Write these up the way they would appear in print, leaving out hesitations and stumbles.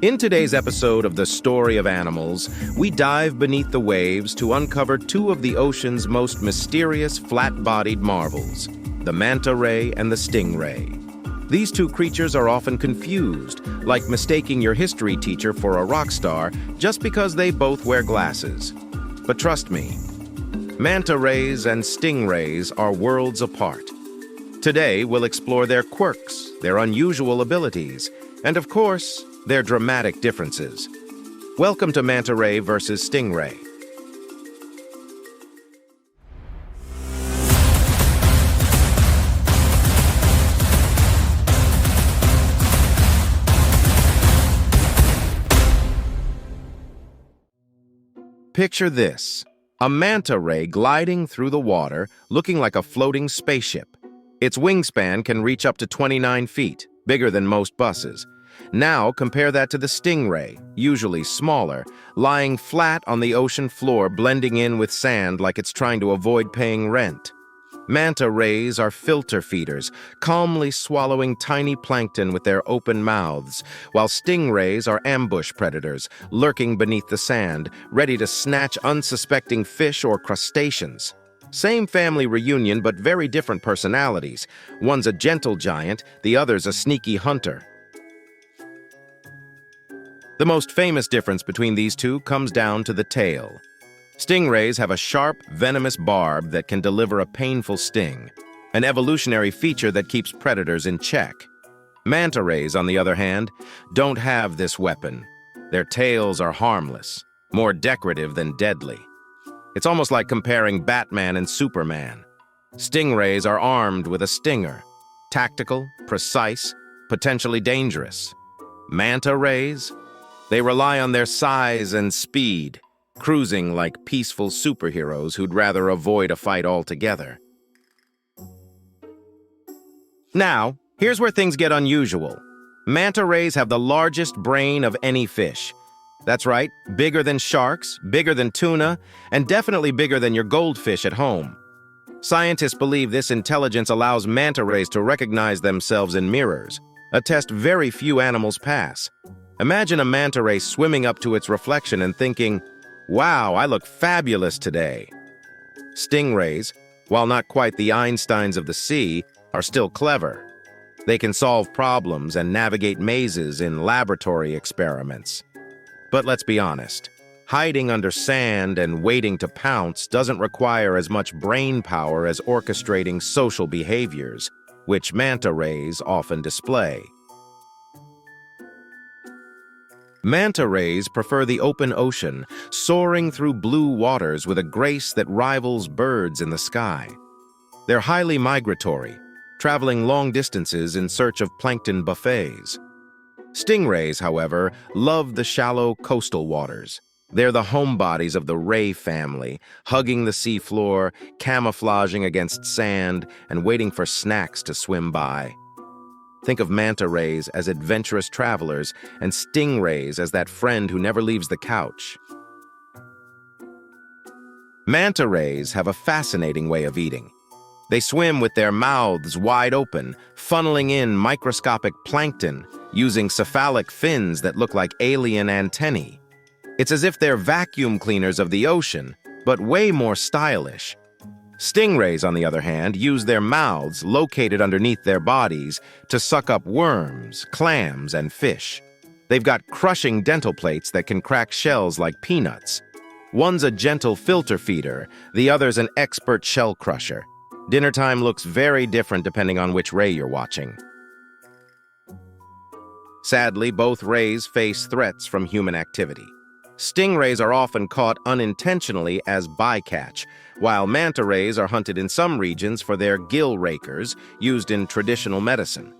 In today's episode of The Story of Animals, we dive beneath the waves to uncover two of the ocean's most mysterious flat-bodied marvels, the manta ray and the stingray. These two creatures are often confused, like mistaking your history teacher for a rock star just because they both wear glasses. But trust me, manta rays and stingrays are worlds apart. Today, we'll explore their quirks, their unusual abilities, and of course, their dramatic differences. Welcome to Manta Ray versus Stingray. Picture this, a manta ray gliding through the water, looking like a floating spaceship. Its wingspan can reach up to 29 feet, bigger than most buses. Now compare that to the stingray, usually smaller, lying flat on the ocean floor, blending in with sand like it's trying to avoid paying rent. Manta rays are filter feeders, calmly swallowing tiny plankton with their open mouths, while stingrays are ambush predators, lurking beneath the sand, ready to snatch unsuspecting fish or crustaceans. Same family reunion, but very different personalities. One's a gentle giant, the other's a sneaky hunter. The most famous difference between these two comes down to the tail. Stingrays have a sharp, venomous barb that can deliver a painful sting, an evolutionary feature that keeps predators in check. Manta rays, on the other hand, don't have this weapon. Their tails are harmless, more decorative than deadly. It's almost like comparing Batman and Superman. Stingrays are armed with a stinger, tactical, precise, potentially dangerous. Manta rays? They rely on their size and speed, cruising like peaceful superheroes who'd rather avoid a fight altogether. Now, here's where things get unusual. Manta rays have the largest brain of any fish. That's right, bigger than sharks, bigger than tuna, and definitely bigger than your goldfish at home. Scientists believe this intelligence allows manta rays to recognize themselves in mirrors, a test very few animals pass. Imagine a manta ray swimming up to its reflection and thinking, "Wow, I look fabulous today." Stingrays, while not quite the Einsteins of the sea, are still clever. They can solve problems and navigate mazes in laboratory experiments. But let's be honest, hiding under sand and waiting to pounce doesn't require as much brain power as orchestrating social behaviors, which manta rays often display. Manta rays prefer the open ocean, soaring through blue waters with a grace that rivals birds in the sky. They're highly migratory, traveling long distances in search of plankton buffets. Stingrays, however, love the shallow coastal waters. They're the homebodies of the ray family, hugging the seafloor, camouflaging against sand, and waiting for snacks to swim by. Think of manta rays as adventurous travelers and stingrays as that friend who never leaves the couch. Manta rays have a fascinating way of eating. They swim with their mouths wide open, funneling in microscopic plankton, using cephalic fins that look like alien antennae. It's as if they're vacuum cleaners of the ocean, but way more stylish. Stingrays, on the other hand, use their mouths, located underneath their bodies, to suck up worms, clams, and fish. They've got crushing dental plates that can crack shells like peanuts. One's a gentle filter feeder, the other's an expert shell crusher. Dinner time looks very different depending on which ray you're watching. Sadly, both rays face threats from human activity. Stingrays are often caught unintentionally as bycatch, while manta rays are hunted in some regions for their gill rakers used in traditional medicine.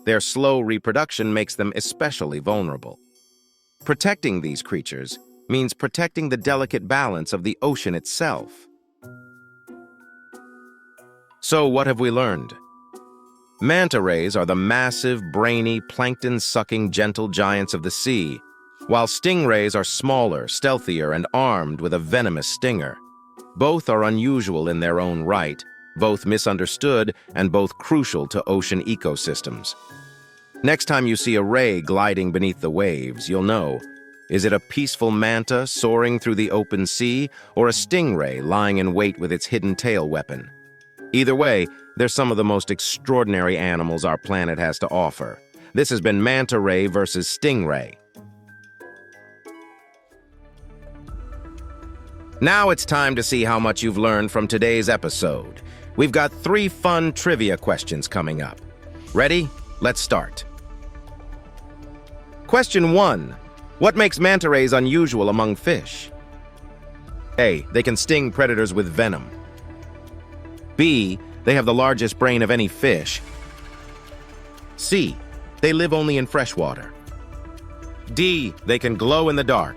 Their slow reproduction makes them especially vulnerable. Protecting these creatures means protecting the delicate balance of the ocean itself. So what have we learned? Manta rays are the massive, brainy, plankton-sucking gentle giants of the sea, while stingrays are smaller, stealthier, and armed with a venomous stinger. Both are unusual in their own right, both misunderstood, and both crucial to ocean ecosystems. Next time you see a ray gliding beneath the waves, you'll know. Is it a peaceful manta soaring through the open sea, or a stingray lying in wait with its hidden tail weapon? Either way, they're some of the most extraordinary animals our planet has to offer. This has been Manta Ray versus Stingray. Now it's time to see how much you've learned from today's episode. We've got 3 fun trivia questions coming up. Ready? Let's start. Question 1. What makes manta rays unusual among fish? A. They can sting predators with venom. B. They have the largest brain of any fish. C. They live only in freshwater. D. They can glow in the dark.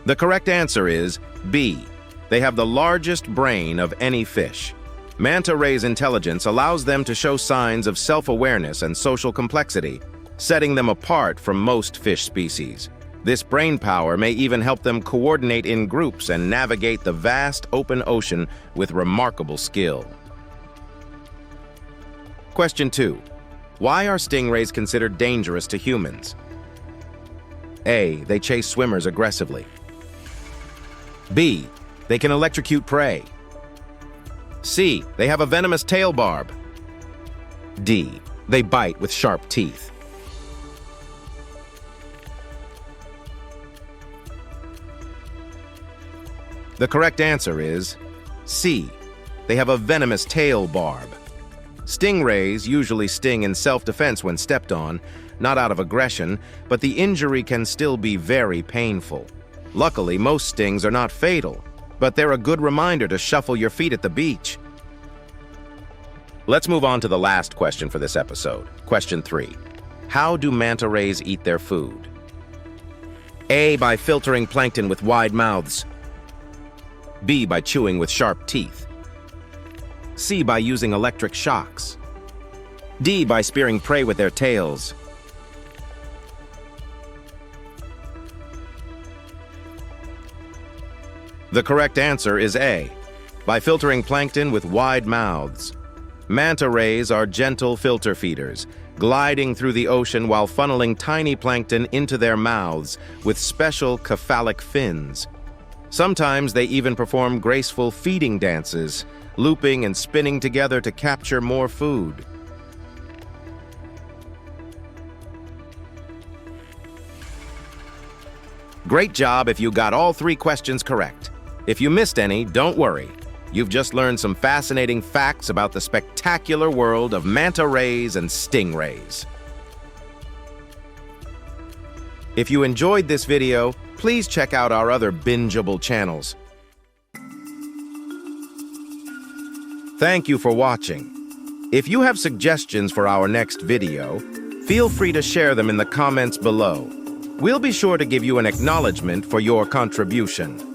The correct answer is B. They have the largest brain of any fish. Manta rays' intelligence allows them to show signs of self-awareness and social complexity, setting them apart from most fish species. This brain power may even help them coordinate in groups and navigate the vast open ocean with remarkable skill. Question 2. Why are stingrays considered dangerous to humans? A. They chase swimmers aggressively. B. They can electrocute prey. C. They have a venomous tail barb. D. They bite with sharp teeth. The correct answer is C. They have a venomous tail barb. Stingrays usually sting in self-defense when stepped on, not out of aggression, but the injury can still be very painful. Luckily, most stings are not fatal, but they're a good reminder to shuffle your feet at the beach. Let's move on to the last question for this episode. Question 3. How do manta rays eat their food? A. By filtering plankton with wide mouths. B. By chewing with sharp teeth. C. By using electric shocks. D. By spearing prey with their tails. The correct answer is A. By filtering plankton with wide mouths. Manta rays are gentle filter feeders, gliding through the ocean while funneling tiny plankton into their mouths with special cephalic fins. Sometimes they even perform graceful feeding dances, looping and spinning together to capture more food. Great job if you got all 3 questions correct. If you missed any, don't worry. You've just learned some fascinating facts about the spectacular world of manta rays and stingrays. If you enjoyed this video, please check out our other bingeable channels. Thank you for watching. If you have suggestions for our next video, feel free to share them in the comments below. We'll be sure to give you an acknowledgement for your contribution.